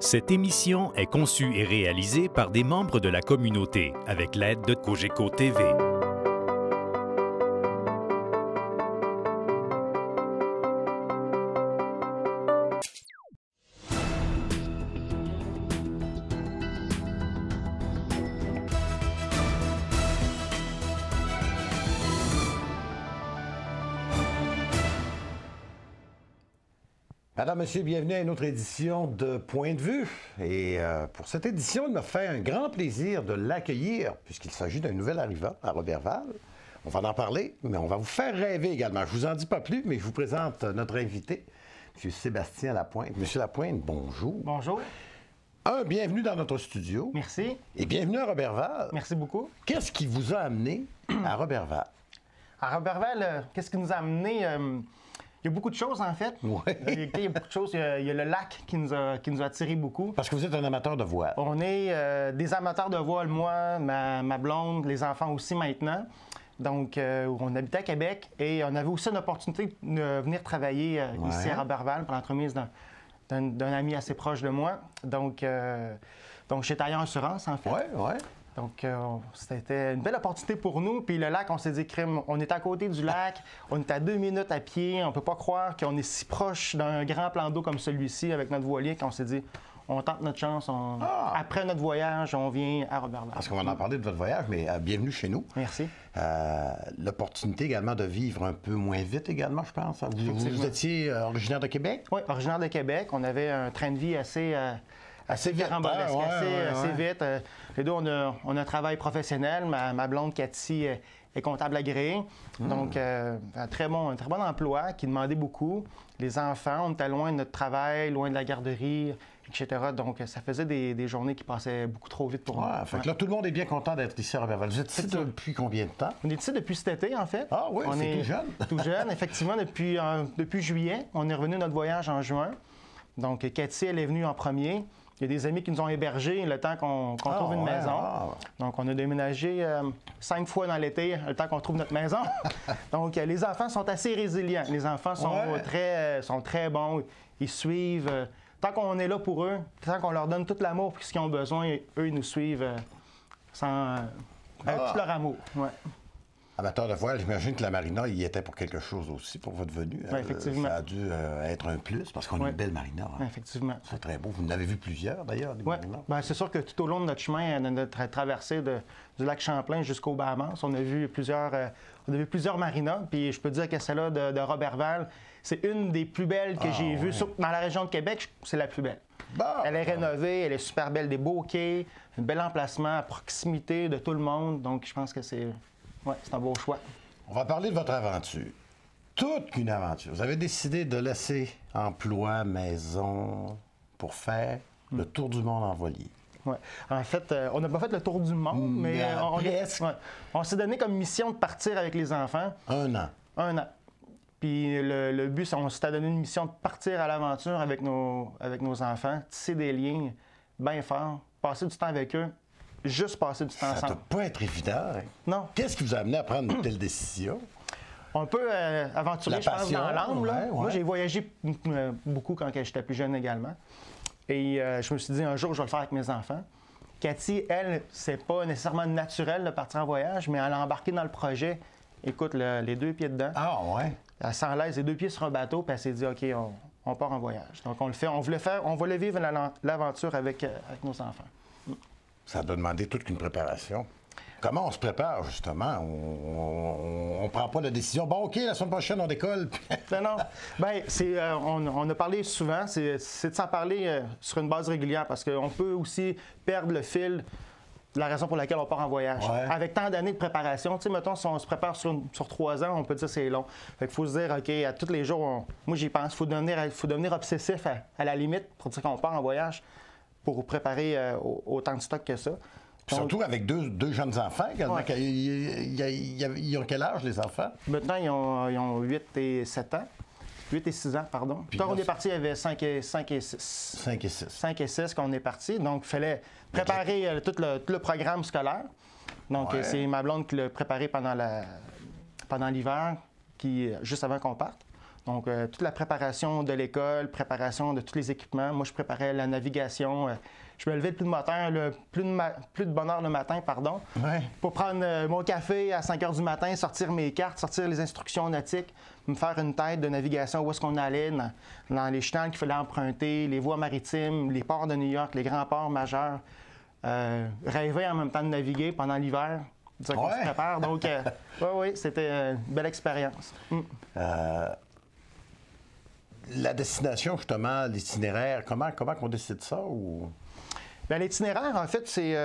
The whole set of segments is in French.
Cette émission est conçue et réalisée par des membres de la communauté avec l'aide de Cogeco TV. Madame, Monsieur, bienvenue à une autre édition de Point de vue. Et pour cette édition, il m'a fait un grand plaisir de l'accueillir, puisqu'il s'agit d'un nouvel arrivant à Roberval. On va en parler, mais on va vous faire rêver également. Je vous en dis pas plus, mais je vous présente notre invité, M. Sébastien Lapointe. Monsieur Lapointe, bonjour. Bonjour. Bienvenue dans notre studio. Merci. Et bienvenue à Roberval. Merci beaucoup. Qu'est-ce qui vous a amené à Roberval? À Roberval, qu'est-ce qui nous a amené? Il y a beaucoup de choses, en fait. Ouais. Il y a beaucoup de choses. Il y a le lac qui nous a attirés beaucoup. Parce que vous êtes un amateur de voile. On est des amateurs de voile, moi, ma blonde, les enfants aussi maintenant. Donc, on habitait à Québec et on avait aussi une opportunité de venir travailler ici à Roberval pour l'entremise d'un ami assez proche de moi. Donc chez Tailleur Assurance, en fait. Oui, oui. Donc, c'était une belle opportunité pour nous. Puis le lac, on s'est dit, crime, on est à côté du lac, on est à 2 minutes à pied. On ne peut pas croire qu'on est si proche d'un grand plan d'eau comme celui-ci avec notre voilier qu'on s'est dit, on tente notre chance. Après notre voyage, on vient à Roberval. Parce qu'on va en parler de votre voyage, mais bienvenue chez nous. Merci. L'opportunité également de vivre un peu moins vite également, je pense. Vous étiez originaire de Québec? Oui, originaire de Québec. On avait un train de vie assez carambolesque, assez vite. Les deux, on a un travail professionnel. Ma blonde, Cathy, est comptable agréée. Donc, un très bon emploi qui demandait beaucoup. Les enfants, on était loin de notre travail, loin de la garderie, etc. Donc, ça faisait des journées qui passaient beaucoup trop vite pour nous. Fait que là, tout le monde est bien content d'être ici à Roberval. Vous êtes ici depuis combien de temps? On est ici depuis cet été, en fait. Ah oui, c'est tout jeune. Tout jeune, effectivement, depuis juillet. On est revenu de notre voyage en juin. Donc, Cathy, elle est venue en premier. Il y a des amis qui nous ont hébergés le temps qu'on trouve une maison. Donc, on a déménagé 5 fois dans l'été, le temps qu'on trouve notre maison. Donc, les enfants sont assez résilients. Les enfants sont très bons. Ils suivent. Tant qu'on est là pour eux, tant qu'on leur donne tout l'amour et ce qu'ils ont besoin, eux, ils nous suivent avec tout leur amour. Ouais. Amateur de voile, j'imagine que la marina y était pour quelque chose aussi, pour votre venue. Oui, effectivement. Ça a dû être un plus, parce qu'on a une belle marina. Hein. Effectivement. C'est très beau. Vous en avez vu plusieurs, d'ailleurs, des marinas. Bien, c'est sûr que tout au long de notre chemin, de notre traversée du lac Champlain jusqu'au Bahamas, on a vu plusieurs marinas. Puis je peux dire que celle-là de Roberval, c'est une des plus belles que j'ai vues. Dans la région de Québec, c'est la plus belle. Elle est rénovée, elle est super belle, des beaux quais, un bel emplacement à proximité de tout le monde. Donc, je pense que c'est un beau choix. On va parler de votre aventure. Toute une aventure. Vous avez décidé de laisser emploi, maison, pour faire le tour du monde en voilier. Oui. En fait, on n'a pas fait le tour du monde, mais on s'est donné comme mission de partir avec les enfants. 1 an. 1 an. Puis le but, on s'était donné une mission de partir à l'aventure avec nos enfants, tisser des liens bien forts, passer du temps avec eux, juste passer du temps ensemble. Ça ne doit pas être évident. Hein? Non. Qu'est-ce qui vous a amené à prendre une telle décision? On peut aventurer, je pense, dans l'âme. Moi, j'ai voyagé beaucoup quand j'étais plus jeune également. Et je me suis dit, un jour, je vais le faire avec mes enfants. Cathy, elle, c'est pas nécessairement naturel de partir en voyage, mais elle a embarqué dans le projet. Écoute, les 2 pieds dedans. Ah, ouais. Elle s'enlaise les 2 pieds sur un bateau, puis elle s'est dit, OK, on part en voyage. Donc, on le fait. On voulait vivre l'aventure avec nos enfants. Ça doit demander toute une préparation. Comment on se prépare, justement? On ne prend pas la décision. Bon, OK, la semaine prochaine, on décolle. Non. Bien, on a parlé souvent. C'est de s'en parler sur une base régulière parce qu'on peut aussi perdre le fil de la raison pour laquelle on part en voyage. Ouais. Avec tant d'années de préparation, tu sais, mettons, si on se prépare sur 3 ans, on peut dire que c'est long. Fait qu'il faut se dire, OK, à tous les jours, moi, j'y pense. Il faut devenir obsessif à la limite pour dire qu'on part en voyage pour préparer autant de stock que ça. Donc, surtout avec deux jeunes enfants. Ils ont quel âge, les enfants? Maintenant, ils ont 8 et 7 ans. 8 et 6 ans, pardon. Quand on est parti, il y avait 5 et 6. 5 et 6. 5 et 6 quand on est parti. Donc, il fallait préparer tout le programme scolaire. Donc, c'est ma blonde qui l'a préparé pendant l'hiver, juste avant qu'on parte. Donc, toute la préparation de l'école, préparation de tous les équipements. Moi, je préparais la navigation. Je me levais plus de bonne heure le matin, pardon, pour prendre mon café à 5 heures du matin, sortir mes cartes, sortir les instructions nautiques, me faire une tête de navigation, où est-ce qu'on allait, dans les chenals qu'il fallait emprunter, les voies maritimes, les ports de New York, les grands ports majeurs. Rêver en même temps de naviguer pendant l'hiver. C'est ça qu'on se prépare. Donc, oui, c'était une belle expérience. La destination, justement, l'itinéraire, comment on décide ça? Ou... Bien, l'itinéraire, en fait, c'est...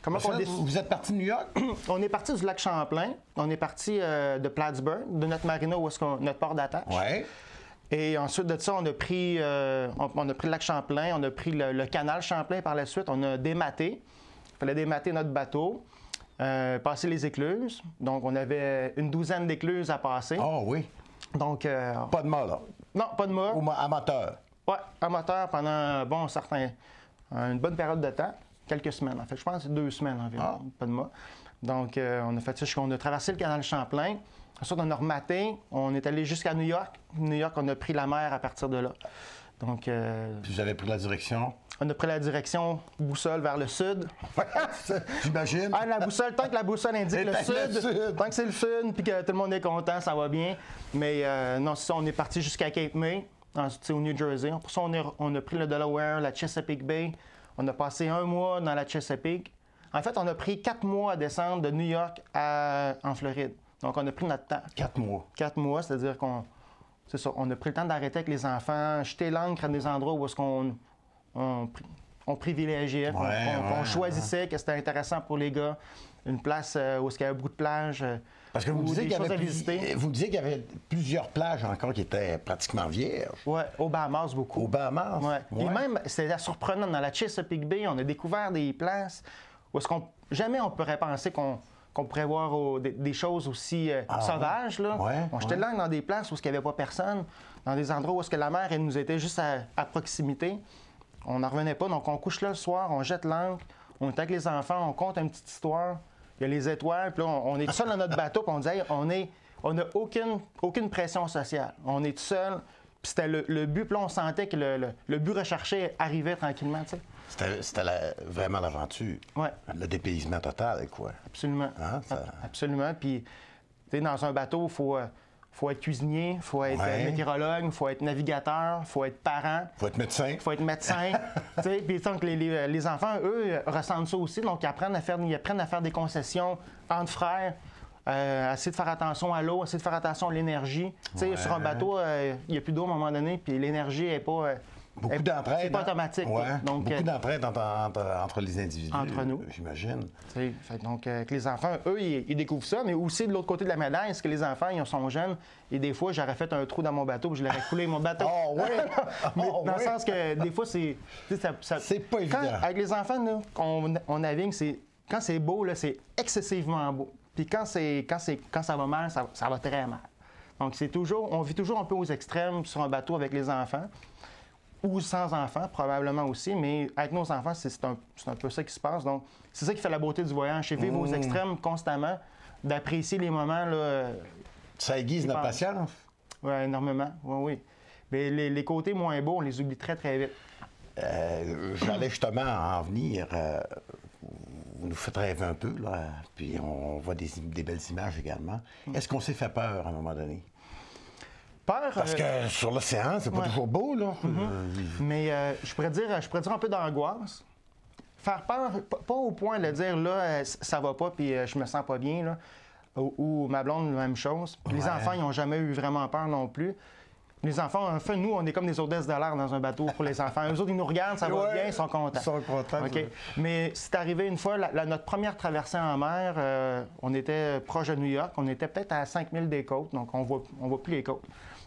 comment on décide? Vous êtes parti de New York? On est parti du lac Champlain. On est parti de Plattsburgh, de notre marina, où est-ce notre port d'attache. Oui. Et ensuite de ça, on a pris le lac Champlain, on a pris le canal Champlain par la suite. On a dématé. Il fallait démater notre bateau. Passer les écluses. Donc, on avait une douzaine d'écluses à passer. Ah oui. Donc, pas de mât, là? Non, pas de mât. Ou amateur? Oui, amateur pendant une bonne période de temps. Quelques semaines, en fait. Je pense que c'est 2 semaines environ. Pas de mât. Donc, on a fait ça. On a traversé le canal Champlain. Ensuite, on a rematé. On est allé jusqu'à New York. New York, on a pris la mer à partir de là. Donc, puis vous avez pris la direction? On a pris la direction boussole vers le sud. J'imagine. La boussole, tant que la boussole indique le sud, tant que c'est le sud, puis que tout le monde est content, ça va bien. Mais non, c'est ça, on est parti jusqu'à Cape May, au New Jersey. Pour ça, on a pris le Delaware, la Chesapeake Bay. On a passé 1 mois dans la Chesapeake. En fait, on a pris 4 mois à descendre de New York en Floride. Donc, on a pris notre temps. 4 mois. 4 mois, c'est-à-dire qu'on a pris le temps d'arrêter avec les enfants, jeter l'ancre à des endroits où est-ce on privilégiait, qu'on choisissait, que c'était intéressant pour les gars. Une place où il y avait beaucoup de plages. Parce que vous disiez qu'il y avait plusieurs plages encore qui étaient pratiquement vierges. Oui, aux Bahamas beaucoup. Aux Bahamas? Oui. Et même, c'était surprenant, dans la Chesapeake Bay, on a découvert des places où est-ce jamais on pourrait penser qu'on pourrait voir des choses aussi sauvages. Là. On jetait là dans des places où il n'y avait pas personne, dans des endroits où est-ce que la mer elle nous était juste à proximité. On n'en revenait pas, donc on couche là le soir, on jette l'ancre, on est avec les enfants, on compte une petite histoire. Il y a les étoiles, puis là, on est tout seul dans notre bateau, puis on dit, hey, on n'a aucune pression sociale. On est tout seul, puis c'était le but, puis là, on sentait que le but recherché arrivait tranquillement, tu sais. C'était vraiment l'aventure. Oui. Le dépaysement total, quoi. Absolument. Hein, absolument. Puis, tu sais, dans un bateau, il faut être cuisinier, il faut être météorologue, il faut être navigateur, il faut être parent. Il faut être médecin. Il faut être médecin. Puis donc les enfants, eux, ressentent ça aussi. Donc, ils apprennent à faire des concessions entre frères, essayer de faire attention à l'eau, essayer de faire attention à l'énergie. Sur un bateau, il n'y a plus d'eau à un moment donné, puis l'énergie n'est pas... Beaucoup d'entraide. C'est pas automatique. Donc, beaucoup d'entraide entre les individus. Entre nous. J'imagine. Donc, les enfants, eux, ils découvrent ça, mais aussi de l'autre côté de la médaille, c'est que les enfants, ils sont jeunes. Et des fois, j'aurais fait un trou dans mon bateau, puis je l'aurais coulé mon bateau. Oh, oui! Mais dans le sens que des fois, c'est. C'est pas évident. Avec les enfants, là, on navigue, quand c'est beau, là, c'est excessivement beau. Puis quand ça va mal, ça va très mal. Donc, on vit toujours un peu aux extrêmes sur un bateau avec les enfants. Ou sans enfants, probablement aussi, mais avec nos enfants, c'est un peu ça qui se passe. Donc, c'est ça qui fait la beauté du voyage, c'est vivre aux extrêmes constamment, d'apprécier les moments. Là, ça aiguise notre patience? Oui, énormément. Oui. Mais les côtés moins beaux, on les oublie très, très vite. J'allais justement en venir. Vous nous faites rêver un peu, là, puis on voit des belles images également. Est-ce qu'on s'est fait peur à un moment donné? Peur, parce que sur l'océan, c'est pas toujours beau, là. Mais je pourrais dire un peu d'angoisse. Faire peur, pas au point de dire, là, ça va pas, puis je me sens pas bien, là. Ou ma blonde, la même chose. Les enfants, ils n'ont jamais eu vraiment peur non plus. Les enfants, en fait, nous, on est comme des hôtesses de l'air dans un bateau pour les enfants. Eux autres, ils nous regardent, ça va bien, ils sont contents. Ils sont contents. Okay. Mais c'est arrivé une fois, notre première traversée en mer, on était proche de New York. On était peut-être à 5000 des côtes, donc on voit plus les côtes.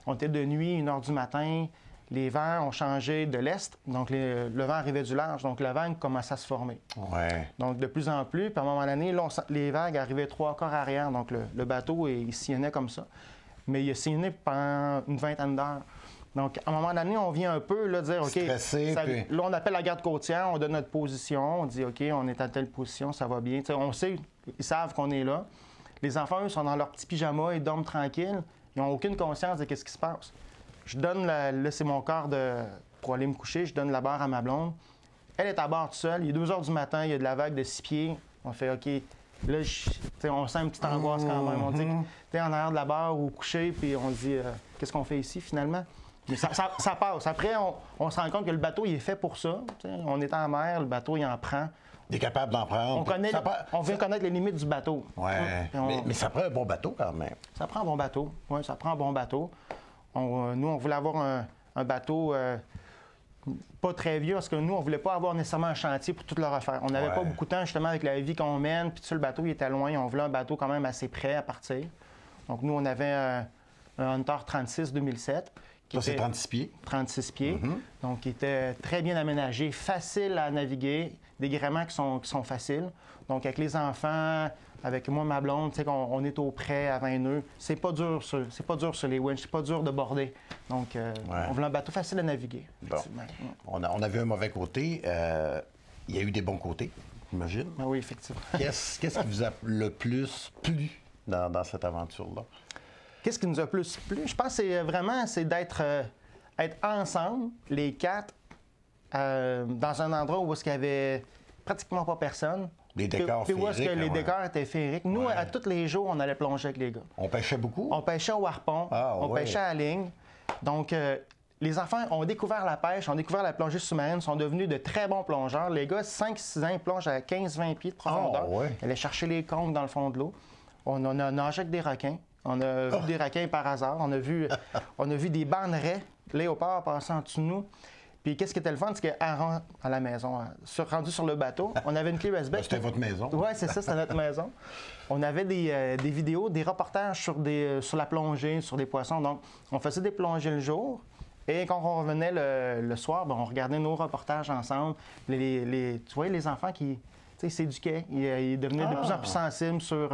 On était de nuit, 1h du matin. Les vents ont changé de l'est, donc le vent arrivait du large, donc le vent commençait à se former. Donc de plus en plus, puis à un moment donné, là, les vagues arrivaient 3 quarts arrière, donc le bateau, il sillonnait comme ça. Mais il a sillonné pendant une vingtaine d'heures. Donc, à un moment donné, on vient un peu là, dire, OK, stressé, là, on appelle la garde côtière, on donne notre position, on dit, OK, on est à telle position, ça va bien. T'sais, on sait, ils savent qu'on est là. Les enfants, eux, sont dans leur petit pyjama, ils dorment tranquilles. Ils n'ont aucune conscience de ce qui se passe. Je donne, là, c'est mon quart pour aller me coucher, je donne la barre à ma blonde. Elle est à bord toute seule. Il est 2 h du matin, il y a de la vague de 6 pieds. On fait OK. Là, on sent une petite angoisse quand même. On dit que t'es en arrière de la barre ou couché, puis on dit qu'est-ce qu'on fait ici finalement? Mais ça passe. Après, on se rend compte que le bateau, il est fait pour ça. T'sais, on est en mer, le bateau, il en prend. Il est capable d'en prendre. On vient connaître les limites du bateau. Oui. Mais ça prend un bon bateau quand même. Ça prend un bon bateau. Oui, ça prend un bon bateau. Nous, on voulait avoir un bateau pas très vieux parce que nous, on voulait pas avoir nécessairement un chantier pour tout le refaire. On n'avait pas beaucoup de temps justement avec la vie qu'on mène. Puis le bateau, il était loin. On voulait un bateau quand même assez prêt à partir. Donc nous, on avait un Hunter 36 2007. Ça, c'est 36 pieds. 36 pieds. Donc, qui était très bien aménagé, facile à naviguer, des gréements qui sont faciles. Donc, avec les enfants, avec moi, ma blonde, tu sais, on est au près à 20 nœuds. C'est pas dur sur les winches, c'est pas dur de border. Donc, on voulait un bateau facile à naviguer. Bon. On a vu un mauvais côté. Il y a eu des bons côtés, j'imagine. Oui, effectivement. Qu'est-ce qui vous a le plus plu dans cette aventure-là? Qu'est-ce qui nous a plus plu? Je pense que c'est d'être être ensemble, les 4, dans un endroit où il n'y avait pratiquement pas personne. Les décors féeriques. Puis où est-ce que les décors étaient féeriques. Nous, à tous les jours, on allait plonger avec les gars. On pêchait beaucoup? On pêchait au harpon, on pêchait à la ligne. Donc, les enfants ont découvert la pêche, ont découvert la plongée sous-marine, sont devenus de très bons plongeurs. Les gars, 5-6 ans, ils plongent à 15-20 pieds de profondeur. Ils allaient chercher les conques dans le fond de l'eau. On a nagé avec des requins. On a vu des requins par hasard. On a vu des bannerets, léopards passer en dessous de nous. Puis qu'est-ce qui était le fun, c'est qu'à la maison, rendu sur le bateau, on avait une clé USB. C'était votre maison? Oui, c'est ça, c'était notre maison. On avait des vidéos, des reportages sur la plongée, sur des poissons. Donc, on faisait des plongées le jour. Et quand on revenait le soir, on regardait nos reportages ensemble. Tu vois, les enfants qui s'éduquaient. Ils devenaient de plus en plus sensibles sur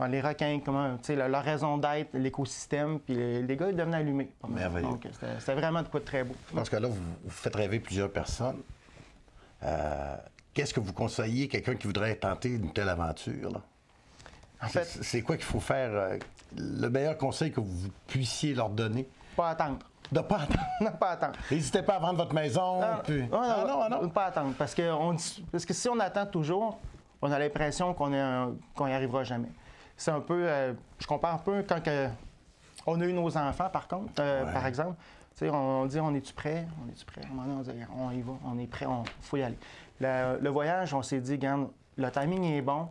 les requins, leur raison d'être, l'écosystème. Puis les gars, ils devenaient allumés. Merveilleux. Donc, c'était vraiment de quoi de très beau. Parce que là, vous faites rêver plusieurs personnes. Qu'est-ce que vous conseillez quelqu'un qui voudrait tenter une telle aventure? Là? En fait, c'est quoi qu'il faut faire? Le meilleur conseil que vous puissiez leur donner? Pas attendre. De pas attendre? Non, pas attendre. N'hésitez pas à vendre votre maison. Non. Pas attendre. Parce que si on attend toujours, on a l'impression qu'on n'y arrivera jamais. C'est un peu... je compare un peu quand on a eu nos enfants, par contre, par exemple. On dit, on est-tu prêt? On est-tu prêt? À un moment donné, on dit, on y va, on est prêt, il faut y aller. Le voyage, on s'est dit, regarde, le timing est bon,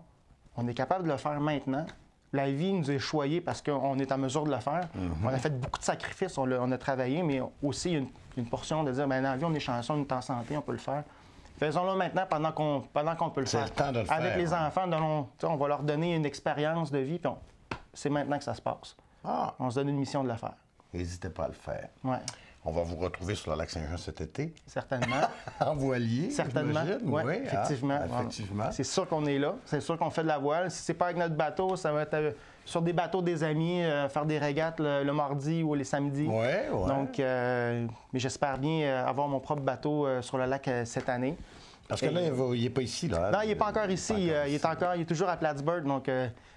on est capable de le faire maintenant. La vie nous est choyée parce qu'on est en mesure de le faire. On a fait beaucoup de sacrifices, on a travaillé, mais aussi une portion de dire, bien, dans la vie, on est chanceux, on est en santé, on peut le faire. Faisons-le maintenant pendant qu'on peut le faire. C'est le temps de le faire. Avec les enfants, on va leur donner une expérience de vie, puis c'est maintenant que ça se passe. On se donne une mission de le faire. N'hésitez pas à le faire. Ouais. On va vous retrouver sur le lac Saint-Jean cet été. Certainement. En voilier. Certainement. Oui, effectivement. Effectivement. C'est sûr qu'on est là. C'est sûr qu'on fait de la voile. Si c'est pas avec notre bateau, ça va être sur des bateaux des amis, faire des régates le mardi ou les samedis. Oui. Donc, mais j'espère bien avoir mon propre bateau sur le lac cette année. Parce que là, il n'est pas ici, là. Non, il n'est pas encore ici. Il est toujours à Plattsburgh. Donc,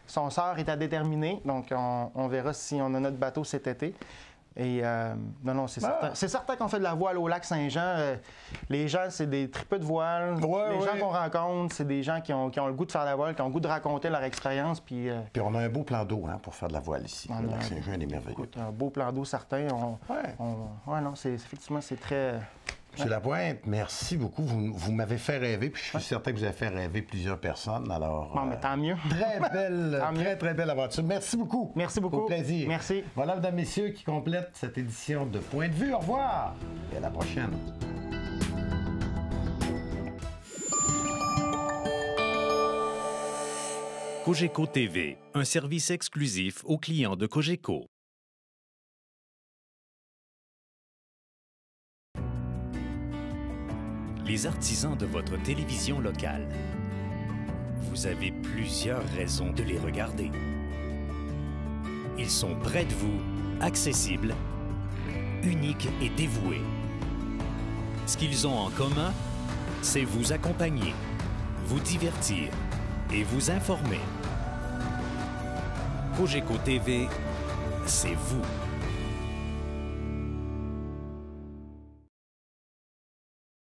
son sort est à déterminer. Donc, on verra si on a notre bateau cet été. Et non, c'est certain. C'est certain qu'on fait de la voile au lac Saint-Jean. Les gens, c'est des tripeux de voile. Les gens qu'on rencontre, c'est des gens qui ont le goût de faire de la voile, qui ont le goût de raconter leur expérience. Puis on a un beau plan d'eau pour faire de la voile ici. Le lac Saint-Jean est merveilleux. Écoute, un beau plan d'eau certain. Non, effectivement, c'est très... M. Lapointe, merci beaucoup. Vous m'avez fait rêver, puis je suis certain que vous avez fait rêver plusieurs personnes. Alors, mais tant mieux. Très belle, très belle aventure. Merci beaucoup. Merci beaucoup. Au plaisir. Merci. Voilà, mesdames, messieurs, qui complète cette édition de Point de vue. Au revoir et à la prochaine. Cogeco TV, un service exclusif aux clients de Cogeco. Les artisans de votre télévision locale. Vous avez plusieurs raisons de les regarder. Ils sont près de vous, accessibles, uniques et dévoués. Ce qu'ils ont en commun, c'est vous accompagner, vous divertir et vous informer. Cogeco TV, c'est vous.